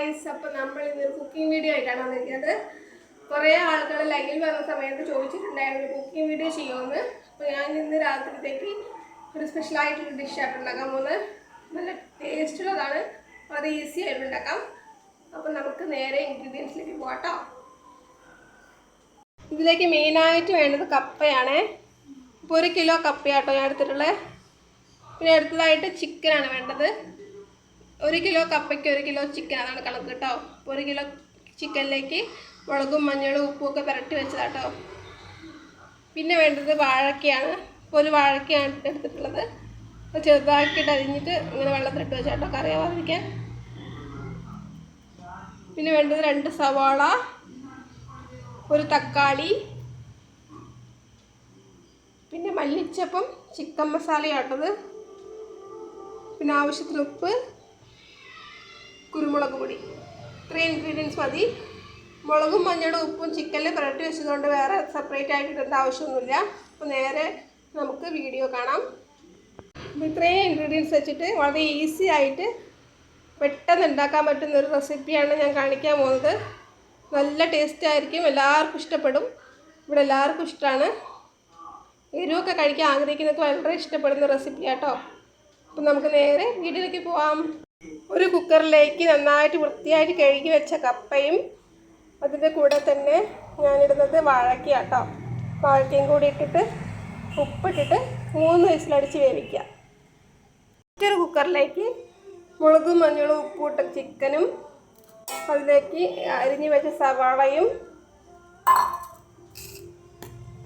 Guys, അപ്പോൾ നമ്മൾ ഇന്ന് കുക്കിംഗ് വീഡിയോ ആയിട്ടാണ് വന്നിരിക്കുന്നത്. കുറേ ആളുകൾ ലൈവിൽ വന്ന സമയത്ത് ചോദിച്ചിട്ടുണ്ടായിരുന്നു കുക്കിംഗ് വീഡിയോ ചെയ്യുമെന്ന്. അപ്പോൾ ഞാൻ ഇന്ന് രാത്രിത്തേക്ക് ഒരു സ്പെഷ്യലായിട്ടൊരു ഡിഷായിട്ട് ഉണ്ടാക്കാൻ പോകുന്നത്. നല്ല ടേസ്റ്റുള്ളതാണ്, അത് ഈസി ആയിട്ട് ഉണ്ടാക്കാം. അപ്പോൾ നമുക്ക് നേരെ ഇൻഗ്രീഡിയൻസിലേക്ക് പോകാട്ടോ. ഇതിലേക്ക് മെയിനായിട്ട് വേണ്ടത് കപ്പയാണ്. ഇപ്പോൾ 1 കിലോ കപ്പയാട്ടോ ഞാൻ എടുത്തിട്ടുള്ളത്. പിന്നെ അടുത്തതായിട്ട് ചിക്കനാണ് വേണ്ടത്. 1 കിലോ കപ്പയ്ക്ക് 1 കിലോ ചിക്കൻ, അതാണ് കണക്ക് കേട്ടോ. 1 കിലോ ചിക്കനിലേക്ക് മുളകും മഞ്ഞളും ഉപ്പും ഒക്കെ പുരട്ടി വെച്ചതാട്ടോ. പിന്നെ വേണ്ടത് വാഴയ്ക്കയാണ്. ഇപ്പോൾ ഒരു വാഴയ്ക്കയാണ് എടുത്തിട്ടുള്ളത്. അപ്പോൾ ചെറുതാക്കിയിട്ട് അരിഞ്ഞിട്ട് ഇങ്ങനെ വെള്ളത്തിലിട്ട് വെച്ചാട്ടോ, കറിയാവാതിരിക്കാൻ. പിന്നെ വേണ്ടത് 2 സവാള, 1 തക്കാളി, പിന്നെ മല്ലിച്ചപ്പും ചിക്കൻ മസാലയാട്ടത്, പിന്നെ ആവശ്യത്തിന് ഉപ്പ്, കുരുമുളക് പൊടി. ഇത്രയും ഇൻഗ്രീഡിയൻസ് മതി. മുളകും മഞ്ഞളും ഉപ്പും ചിക്കനിൽ പുരട്ടി വെച്ചതുകൊണ്ട് വേറെ സെപ്പറേറ്റ് ആയിട്ട് ഇടേണ്ട ആവശ്യമൊന്നുമില്ല. അപ്പോൾ നേരെ നമുക്ക് വീഡിയോ കാണാം. അപ്പോൾ ഇത്രയും ഇൻഗ്രീഡിയൻസ് വെച്ചിട്ട് വളരെ ഈസി ആയിട്ട് പെട്ടെന്ന് ഉണ്ടാക്കാൻ പറ്റുന്നൊരു റെസിപ്പിയാണ് ഞാൻ കാണിക്കാൻ പോകുന്നത്. നല്ല ടേസ്റ്റ് ആയിരിക്കും, എല്ലാവർക്കും ഇഷ്ടപ്പെടും. ഇവിടെ എല്ലാവർക്കും ഇഷ്ടമാണ്. എരിവൊക്കെ കഴിക്കാൻ ആഗ്രഹിക്കുന്നവർക്ക് വളരെ ഇഷ്ടപ്പെടുന്ന റെസിപ്പി കേട്ടോ. അപ്പം നമുക്ക് നേരെ വീഡിയോയിലേക്ക് പോവാം. ഒരു കുക്കറിലേക്ക് നന്നായിട്ട് വൃത്തിയായിട്ട് കഴുകി വെച്ച കപ്പയും അതിൻ്റെ കൂടെ തന്നെ ഞാനിടുന്നത് വാഴയ്ക്ക കേട്ടോ. വാഴയ്ക്കയും കൂടി ഇട്ടിട്ട് ഉപ്പിട്ടിട്ട് 3 വിസിലടിച്ച് വേവിക്കുക. മറ്റൊരു കുക്കറിലേക്ക് മുളകും മഞ്ഞളും ഉപ്പും ഇട്ട ചിക്കനും അതിലേക്ക് അരിഞ്ഞ് വെച്ച സവാളയും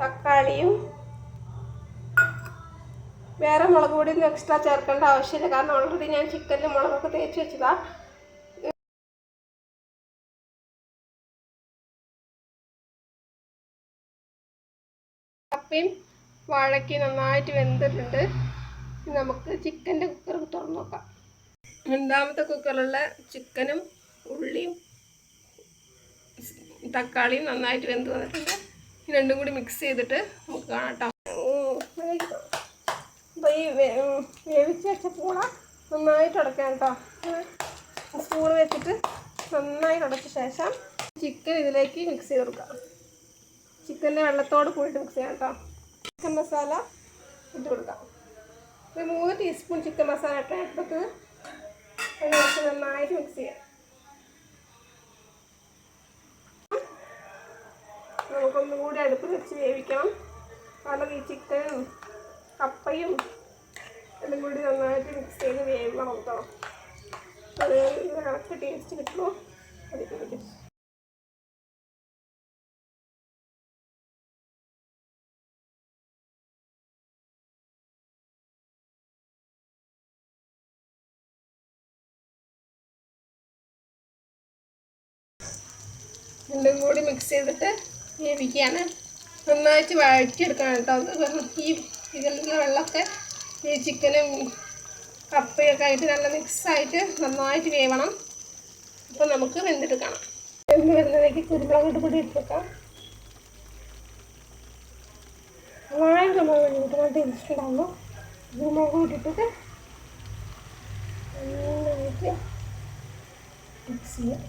തക്കാളിയും, വേറെ മുളക് പൊടിയൊന്നും എക്സ്ട്രാ ചേർക്കേണ്ട ആവശ്യമില്ല, കാരണം ഓൾറെഡി ഞാൻ ചിക്കനിൽ മുളകൊക്കെ തേച്ച് വെച്ചതാണ്. കപ്പയും വാഴയ്ക്കയും നന്നായിട്ട് വെന്തിട്ടുണ്ട്. നമുക്ക് ചിക്കൻ്റെ കുക്കർ തുറന്ന് നോക്കാം. രണ്ടാമത്തെ കുക്കറിലുള്ള ചിക്കനും ഉള്ളിയും തക്കാളിയും നന്നായിട്ട് വെന്ത് വന്നിട്ടുണ്ട്. ഈ രണ്ടും കൂടി മിക്സ് ചെയ്തിട്ട് നമുക്ക് കാണാം കേട്ടോ. അപ്പോൾ ഈ വേവിച്ച് വെച്ച പൂള നന്നായിട്ട് ഉടയ്ക്കാം കേട്ടോ. സ്പൂൺ വെച്ചിട്ട് നന്നായിട്ട് ഉടച്ച ശേഷം ചിക്കൻ ഇതിലേക്ക് മിക്സ് ചെയ്ത് കൊടുക്കാം. ചിക്കൻ്റെ വെള്ളത്തോട് കൂടിയിട്ട് മിക്സ് ചെയ്യാം കേട്ടോ. ചിക്കൻ മസാല ഇട്ട് കൊടുക്കാം. ഒരു 3 ടീസ്പൂൺ ചിക്കൻ മസാല ഇട്ട് എടുത്തിട്ട് അതിന് നന്നായിട്ട് മിക്സ് ചെയ്യാം. നമുക്കൊന്നും കൂടി അടുപ്പിൽ വെച്ച് വേവിക്കണം, കാരണം ഈ ചിക്കനും കപ്പയും എല്ലാം കൂടി നന്നായിട്ട് മിക്സ് ചെയ്ത് വേവണം കേട്ടോ. അത് കറക്റ്റ് ടേസ്റ്റ് കിട്ടുമോ അതിലേക്ക്. രണ്ടും കൂടി മിക്സ് ചെയ്തിട്ട് വേവിക്കുകയാണ്. നന്നായിട്ട് വഴറ്റിയെടുക്കണം കേട്ടോ. ഈ ഇതിലുള്ള വെള്ളമൊക്കെ ഈ ചിക്കനും കപ്പയൊക്കെ ആയിട്ട് നല്ല മിക്സായിട്ട് നന്നായിട്ട് വേവണം. അപ്പോൾ നമുക്ക് വെന്തിട്ട് കാണാം. വെന്ത് വരുന്നതിലേക്ക് കുരുമുളക് പൊടി ഇട്ട് വെക്കാം. നന്നായിട്ട് നല്ല ടേസ്റ്റ് ഉണ്ടാകുന്നു. കുരുമുളക് പൊടിയിട്ടിട്ട് നന്നായിട്ട് മിക്സ് ചെയ്യാം.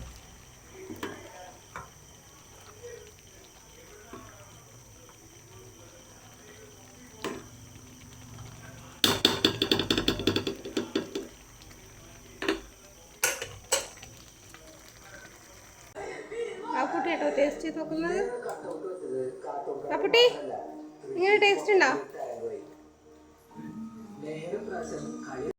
കാപ്പുട്ടി കേട്ടോ ടേസ്റ്റ് ചെയ്ത് നോക്കുന്നത്. കാപ്പുട്ടി, ഇങ്ങനെ ടേസ്റ്റ് ഉണ്ടോ?